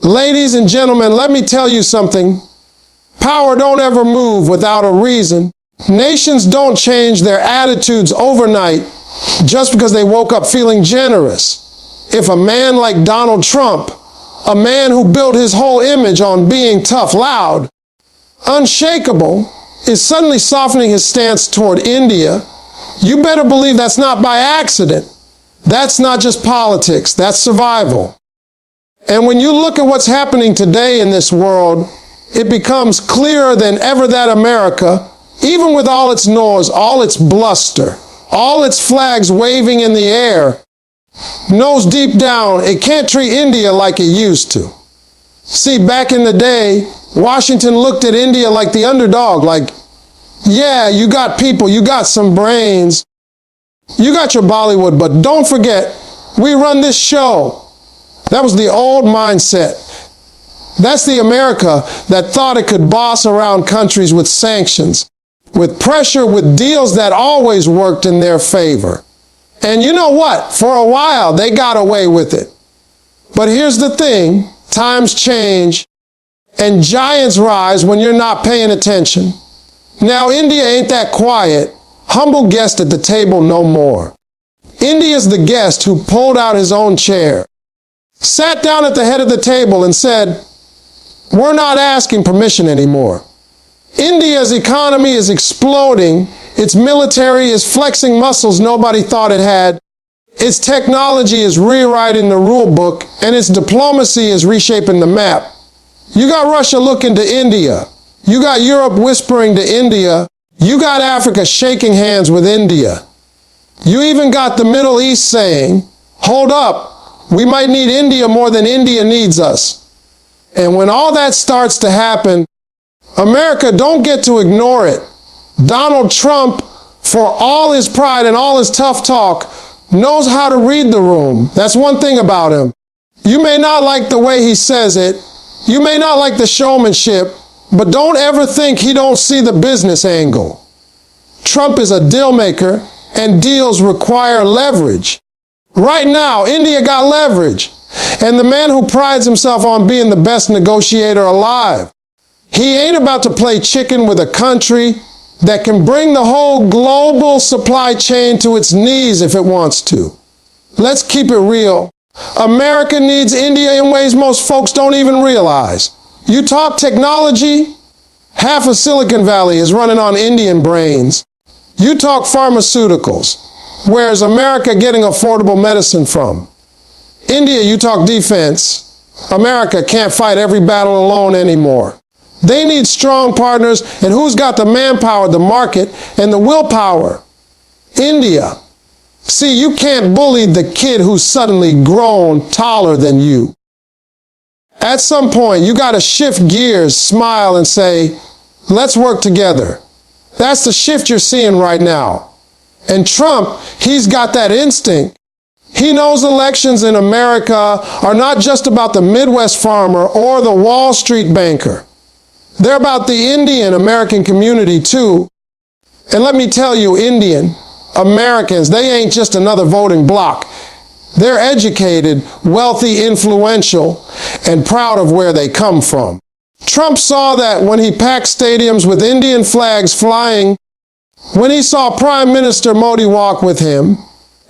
Ladies and gentlemen, let me tell you something. Power don't ever move without a reason. Nations don't change their attitudes overnight just because they woke up feeling generous. If a man like Donald Trump, a man who built his whole image on being tough, loud, unshakable, is suddenly softening his stance toward India, you better believe that's not by accident. That's not just politics, that's survival. And when you look at what's happening today in this world, it becomes clearer than ever that America, even with all its noise, all its bluster, all its flags waving in the air, knows deep down it can't treat India like it used to. See, back in the day, Washington looked at India like the underdog, like, yeah, you got people, you got some brains, you got your Bollywood, but don't forget, we run this show. That was the old mindset. That's the America that thought it could boss around countries with sanctions, with pressure, with deals that always worked in their favor. And you know what? For a while, they got away with it. But here's the thing, times change, and giants rise when you're not paying attention. Now, India ain't that quiet. Humble guest at the table no more. India's the guest who pulled out his own chair, sat down at the head of the table and said, we're not asking permission anymore. India's economy is exploding. Its military is flexing muscles nobody thought it had. Its technology is rewriting the rule book, and its diplomacy is reshaping the map. You got Russia looking to India. You got Europe whispering to India. You got Africa shaking hands with India. You even got the Middle East saying, hold up, we might need India more than India needs us. And when all that starts to happen, America don't get to ignore it. Donald Trump, for all his pride and all his tough talk, knows how to read the room. That's one thing about him. You may not like the way he says it. You may not like the showmanship, but don't ever think he don't see the business angle. Trump is a deal maker, and deals require leverage. Right now, India got leverage, and the man who prides himself on being the best negotiator alive. He ain't about to play chicken with a country that can bring the whole global supply chain to its knees if it wants to. Let's keep it real. America needs India in ways most folks don't even realize. You talk technology, half of Silicon Valley is running on Indian brains. You talk pharmaceuticals, where's America getting affordable medicine from? India, you talk defense. America can't fight every battle alone anymore. They need strong partners, and who's got the manpower, the market, and the willpower? India. See, you can't bully the kid who's suddenly grown taller than you. At some point, you got to shift gears, smile, and say, let's work together. That's the shift you're seeing right now. And Trump, he's got that instinct. He knows elections in America are not just about the Midwest farmer or the Wall Street banker. They're about the Indian American community too. And let me tell you, Indian Americans, they ain't just another voting bloc. They're educated, wealthy, influential, and proud of where they come from. Trump saw that when he packed stadiums with Indian flags flying, when he saw Prime Minister Modi walk with him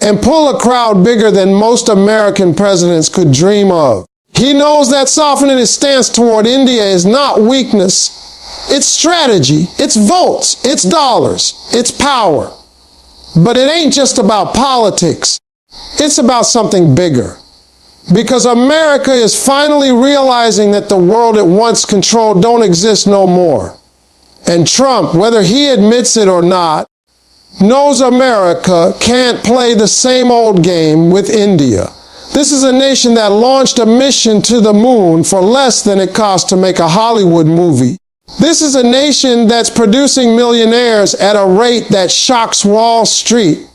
and pull a crowd bigger than most American presidents could dream of. He knows that softening his stance toward India is not weakness, it's strategy, it's votes, it's dollars, it's power. But it ain't just about politics, it's about something bigger. Because America is finally realizing that the world it once controlled don't exist no more. And Trump, whether he admits it or not, knows America can't play the same old game with India. This is a nation that launched a mission to the moon for less than it cost to make a Hollywood movie. This is a nation that's producing millionaires at a rate that shocks Wall Street.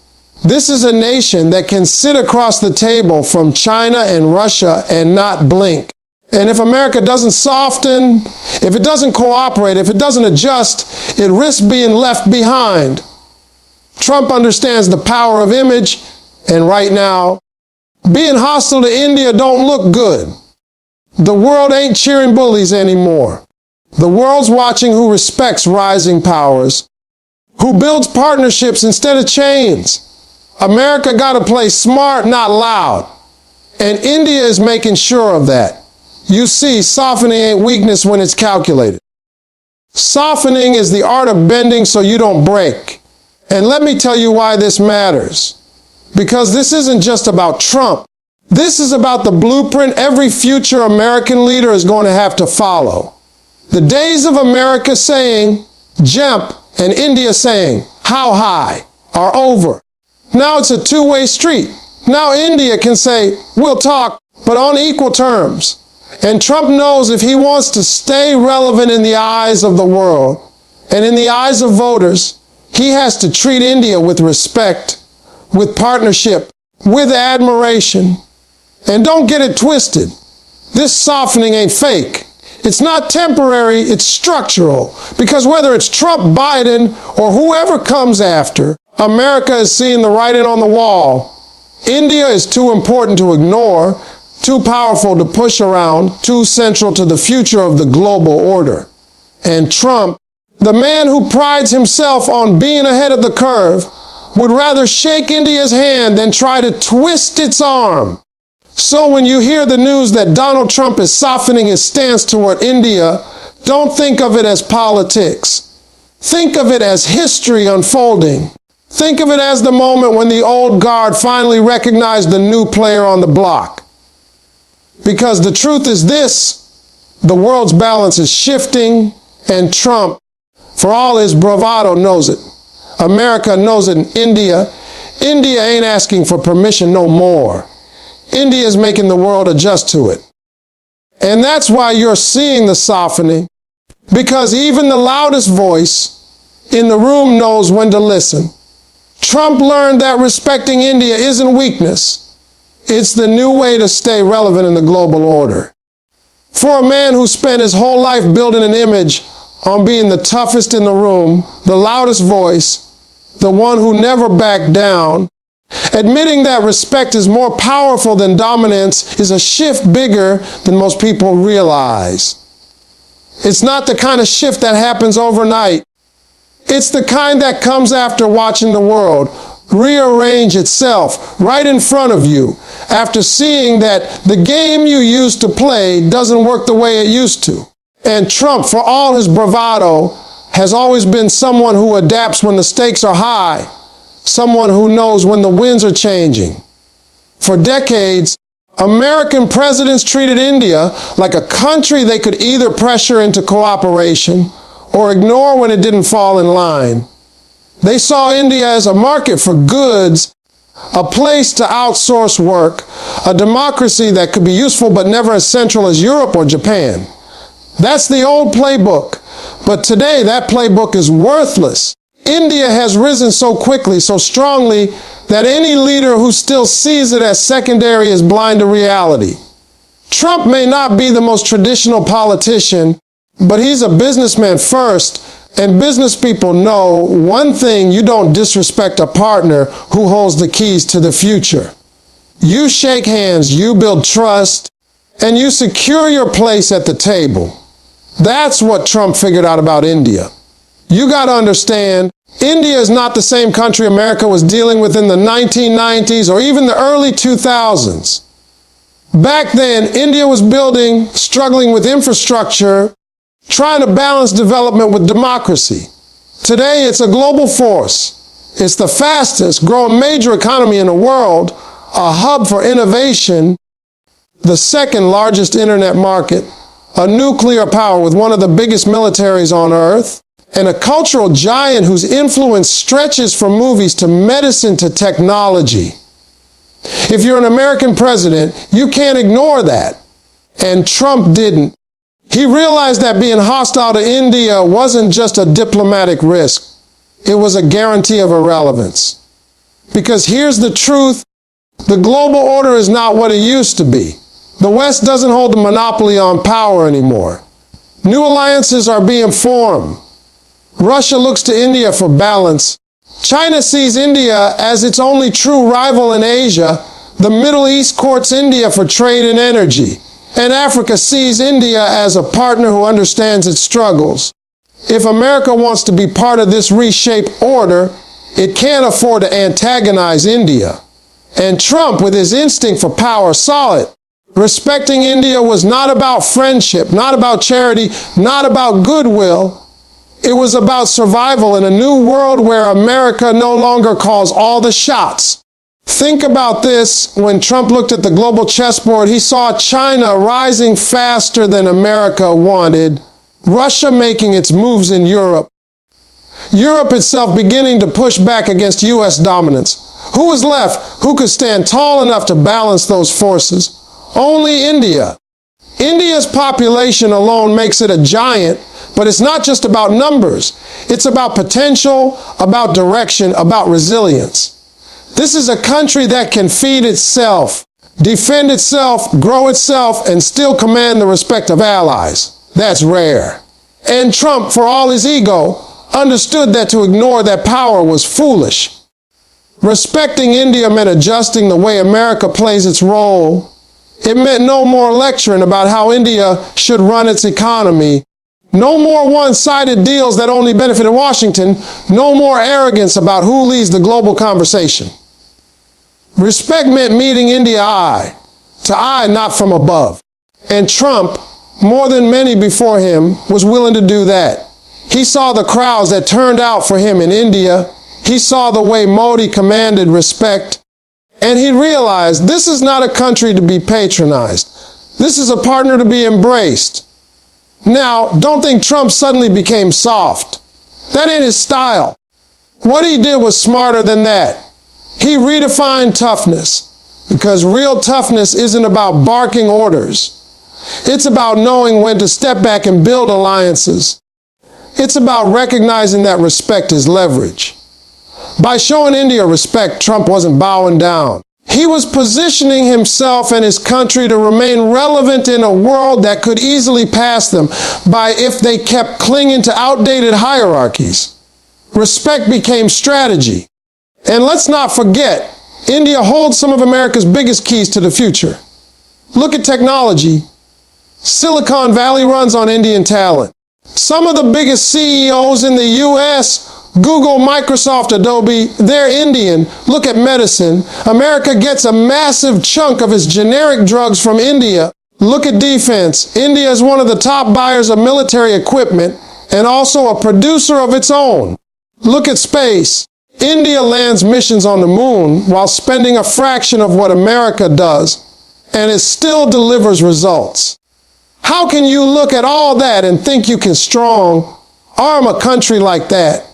This is a nation that can sit across the table from China and Russia and not blink. And if America doesn't soften, if it doesn't cooperate, if it doesn't adjust, it risks being left behind. Trump understands the power of image, and right now, being hostile to India don't look good. The world ain't cheering bullies anymore. The world's watching who respects rising powers, who builds partnerships instead of chains. America got to play smart, not loud. And India is making sure of that. You see, softening ain't weakness when it's calculated. Softening is the art of bending so you don't break. And let me tell you why this matters. Because this isn't just about Trump. This is about the blueprint every future American leader is going to have to follow. The days of America saying, jump, and India saying, how high, are over. Now it's a two-way street. Now India can say, we'll talk, but on equal terms. And Trump knows if he wants to stay relevant in the eyes of the world and in the eyes of voters, he has to treat India with respect, with partnership, with admiration. And don't get it twisted. This softening ain't fake. It's not temporary, it's structural. Because whether it's Trump, Biden, or whoever comes after, America is seeing the writing on the wall. India is too important to ignore, too powerful to push around, too central to the future of the global order. And Trump, the man who prides himself on being ahead of the curve, would rather shake India's hand than try to twist its arm. So when you hear the news that Donald Trump is softening his stance toward India, don't think of it as politics. Think of it as history unfolding. Think of it as the moment when the old guard finally recognized the new player on the block. Because the truth is this, the world's balance is shifting, and Trump, for all his bravado, knows it. America knows it, and India ain't asking for permission no more. India is making the world adjust to it. And that's why you're seeing the softening, because even the loudest voice in the room knows when to listen. Trump learned that respecting India isn't weakness. It's the new way to stay relevant in the global order. For a man who spent his whole life building an image on being the toughest in the room, the loudest voice, the one who never backed down, admitting that respect is more powerful than dominance is a shift bigger than most people realize. It's not the kind of shift that happens overnight. It's the kind that comes after watching the world rearrange itself right in front of you after seeing that the game you used to play doesn't work the way it used to. And Trump, for all his bravado, has always been someone who adapts when the stakes are high, someone who knows when the winds are changing. For decades, American presidents treated India like a country they could either pressure into cooperation or ignore when it didn't fall in line. They saw India as a market for goods, a place to outsource work, a democracy that could be useful but never as central as Europe or Japan. That's the old playbook. But today, that playbook is worthless. India has risen so quickly, so strongly, that any leader who still sees it as secondary is blind to reality. Trump may not be the most traditional politician, but he's a businessman first, and business people know one thing: you don't disrespect a partner who holds the keys to the future. You shake hands, you build trust, and you secure your place at the table. That's what Trump figured out about India. You got to understand, India is not the same country America was dealing with in the 1990s or even the early 2000s. Back then, India was building, struggling with infrastructure, trying to balance development with democracy. Today, it's a global force. It's the fastest growing major economy in the world, a hub for innovation, the second largest internet market, a nuclear power with one of the biggest militaries on earth, and a cultural giant whose influence stretches from movies to medicine to technology. If you're an American president, you can't ignore that. And Trump didn't. He realized that being hostile to India wasn't just a diplomatic risk. It was a guarantee of irrelevance. Because here's the truth: the global order is not what it used to be. The West doesn't hold the monopoly on power anymore. New alliances are being formed. Russia looks to India for balance. China sees India as its only true rival in Asia. The Middle East courts India for trade and energy. And Africa sees India as a partner who understands its struggles. If America wants to be part of this reshaped order, it can't afford to antagonize India. And Trump, with his instinct for power, saw it. Respecting India was not about friendship, not about charity, not about goodwill. It was about survival in a new world where America no longer calls all the shots. Think about this. When Trump looked at the global chessboard, he saw China rising faster than America wanted, Russia making its moves in Europe, Europe itself beginning to push back against U.S. dominance. Who was left? Who could stand tall enough to balance those forces? Only India. India's population alone makes it a giant, but it's not just about numbers. It's about potential, about direction, about resilience. This is a country that can feed itself, defend itself, grow itself, and still command the respect of allies. That's rare. And Trump, for all his ego, understood that to ignore that power was foolish. Respecting India meant adjusting the way America plays its role. It meant no more lecturing about how India should run its economy. No more one-sided deals that only benefited Washington. No more arrogance about who leads the global conversation. Respect meant meeting India eye to eye, not from above. And Trump, more than many before him, was willing to do that. He saw the crowds that turned out for him in India. He saw the way Modi commanded respect. And he realized this is not a country to be patronized. This is a partner to be embraced. Now, don't think Trump suddenly became soft. That ain't his style. What he did was smarter than that. He redefined toughness, because real toughness isn't about barking orders. It's about knowing when to step back and build alliances. It's about recognizing that respect is leverage. By showing India respect, Trump wasn't bowing down. He was positioning himself and his country to remain relevant in a world that could easily pass them by if they kept clinging to outdated hierarchies. Respect became strategy. And let's not forget, India holds some of America's biggest keys to the future. Look at technology. Silicon Valley runs on Indian talent. Some of the biggest CEOs in the U.S., Google, Microsoft, Adobe, they're Indian. Look at medicine. America gets a massive chunk of its generic drugs from India. Look at defense. India is one of the top buyers of military equipment and also a producer of its own. Look at space. India lands missions on the moon while spending a fraction of what America does, and it still delivers results. How can you look at all that and think you can arm a country like that?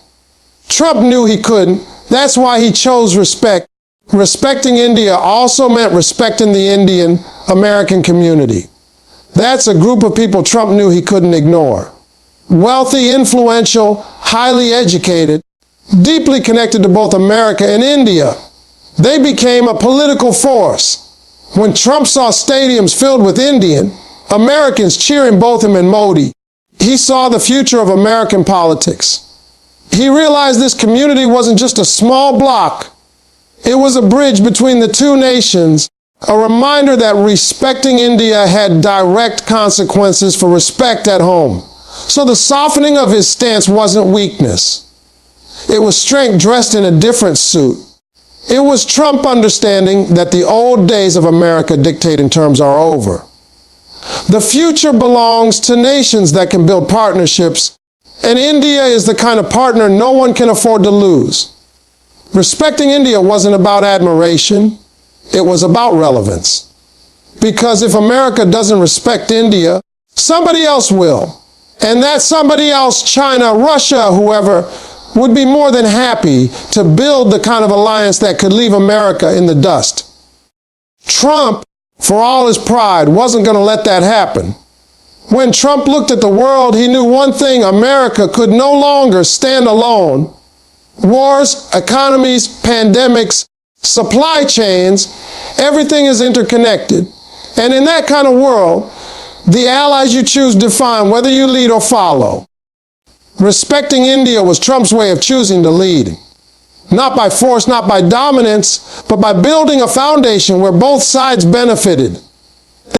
Trump knew he couldn't. That's why he chose respect. Respecting India also meant respecting the Indian American community. That's a group of people Trump knew he couldn't ignore. Wealthy, influential, highly educated, deeply connected to both America and India. They became a political force. When Trump saw stadiums filled with Indian Americans cheering both him and Modi, he saw the future of American politics. He realized this community wasn't just a small block. It was a bridge between the two nations, a reminder that respecting India had direct consequences for respect at home. So the softening of his stance wasn't weakness. It was strength dressed in a different suit. It was Trump understanding that the old days of America dictating terms are over. The future belongs to nations that can build partnerships, and India is the kind of partner no one can afford to lose. Respecting India wasn't about admiration, it was about relevance. Because if America doesn't respect India, somebody else will. And that somebody else, China, Russia, whoever, would be more than happy to build the kind of alliance that could leave America in the dust. Trump, for all his pride, wasn't going to let that happen. When Trump looked at the world, he knew one thing: America could no longer stand alone. Wars, economies, pandemics, supply chains, everything is interconnected. And in that kind of world, the allies you choose define whether you lead or follow. Respecting India was Trump's way of choosing to lead. Not by force, not by dominance, but by building a foundation where both sides benefited.